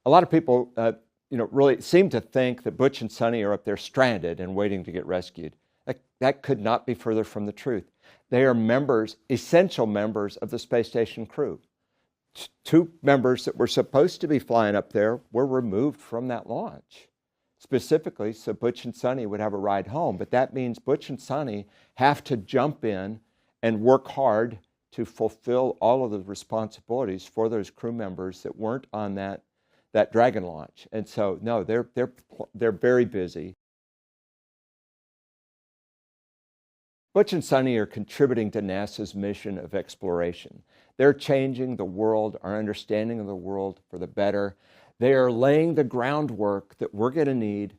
A lot of people, really seem to think that Butch and Suni are up there stranded and waiting to get rescued. That could not be further from the truth. They are members, essential members of the space station crew. Two members that were supposed to be flying up there were removed from that launch, specifically so Butch and Suni would have a ride home. But that means Butch and Suni have to jump in and work hard to fulfill all of the responsibilities for those crew members that weren't on that Dragon launch. And so, no, they're very busy. Butch and Suni are contributing to NASA's mission of exploration. They're changing the world, our understanding of the world for the better. They are laying the groundwork that we're going to need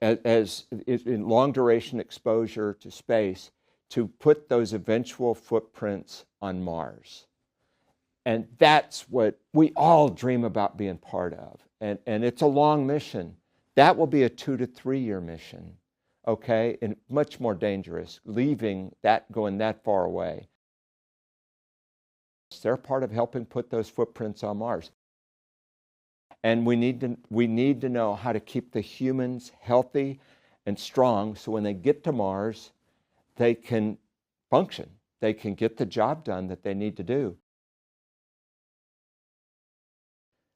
as in long-duration exposure to space to put those eventual footprints on Mars. And that's what we all dream about being part of. And it's a long mission. That will be a 2 to 3 year mission, okay? And much more dangerous, going that far away. They're part of helping put those footprints on Mars. And we need to know how to keep the humans healthy and strong so when they get to Mars, they can function. They can get the job done that they need to do.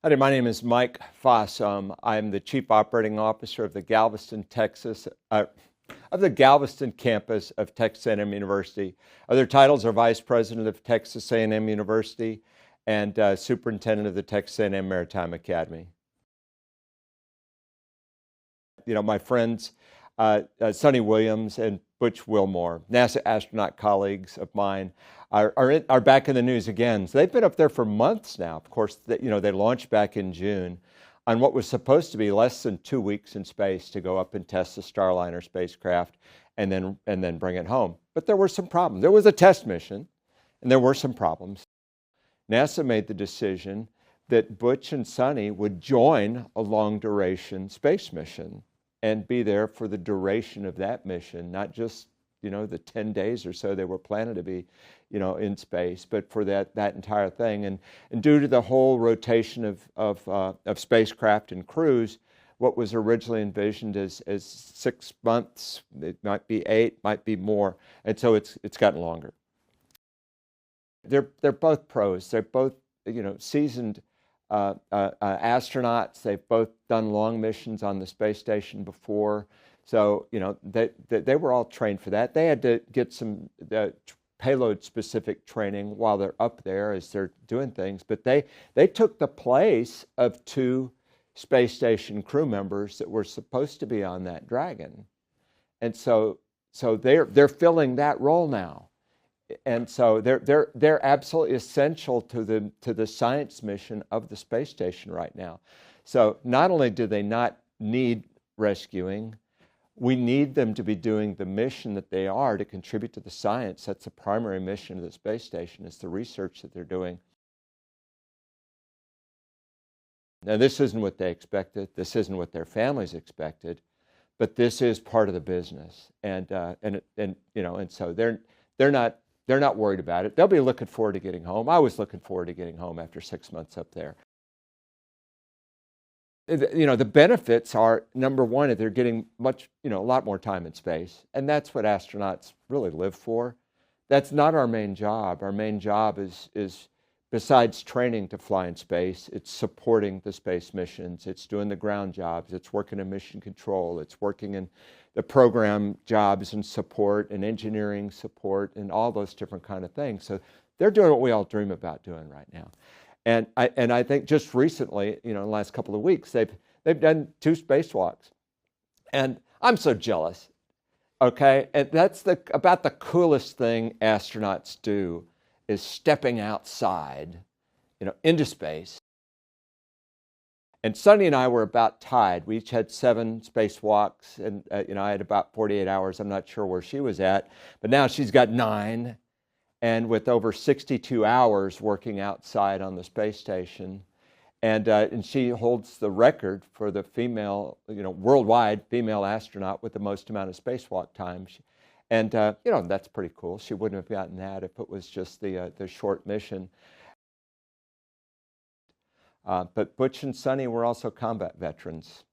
Hi, my name is Mike Foss. I'm the Chief Operating Officer of the Galveston, Texas, of the Galveston campus of Texas A&M University. Other titles are Vice President of Texas A&M University and Superintendent of the Texas A&M Maritime Academy. My friends, Sonny Williams and Butch Wilmore, NASA astronaut colleagues of mine, are back in the news again. So they've been up there for months now. Of course, they launched back in June on what was supposed to be less than 2 weeks in space to go up and test the Starliner spacecraft and then bring it home. But there were some problems. There was a test mission, and there were some problems. NASA made the decision that Butch and Suni would join a long-duration space mission and be there for the duration of that mission, not just the 10 days or so they were planning to be in space, but for that entire thing. And due to the whole rotation of spacecraft and crews, what was originally envisioned as 6 months, it might be 8, might be more, and so it's gotten longer. They're both pros. They're both seasoned astronauts. They've both done long missions on the space station before, so they were all trained for that. They had to get some payload-specific training while they're up there as they're doing things, but they took the place of 2 space station crew members that were supposed to be on that Dragon, and so they're filling that role now. And so they're absolutely essential to the science mission of the space station right now. So not only do they not need rescuing, we need them to be doing the mission that they are to contribute to the science. That's the primary mission of the space station, is the research that they're doing. Now, this isn't what they expected. This isn't what their families expected, but this is part of the business. And so they're not worried about it. They'll be looking forward to getting home. I was looking forward to getting home after 6 months up there. The benefits are, number one, that they're getting a lot more time in space. And that's what astronauts really live for. That's not our main job. Our main job is besides training to fly in space, it's supporting the space missions. It's doing the ground jobs. It's working in mission control. It's working in the program jobs and support and engineering support and all those different kind of things. So they're doing what we all dream about doing right now. And I think just recently, in the last couple of weeks, they've done 2 spacewalks. And I'm so jealous, okay? And that's about the coolest thing astronauts do, is stepping outside, into space. And Suni and I were about tied. We each had 7 spacewalks, and I had about 48 hours. I'm not sure where she was at, but now she's got 9, and with over 62 hours working outside on the space station, and she holds the record for the female, worldwide female astronaut with the most amount of spacewalk time. And that's pretty cool. She wouldn't have gotten that if it was just the short mission. But Butch and Suni were also combat veterans,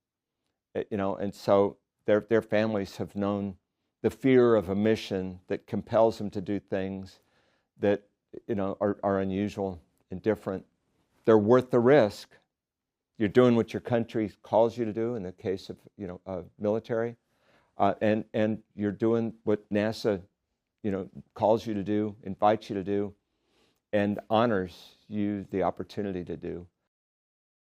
and so their families have known the fear of a mission that compels them to do things that are unusual and different. They're worth the risk. You're doing what your country calls you to do in the case of military, and you're doing what NASA calls you to do, invites you to do, and honors you the opportunity to do.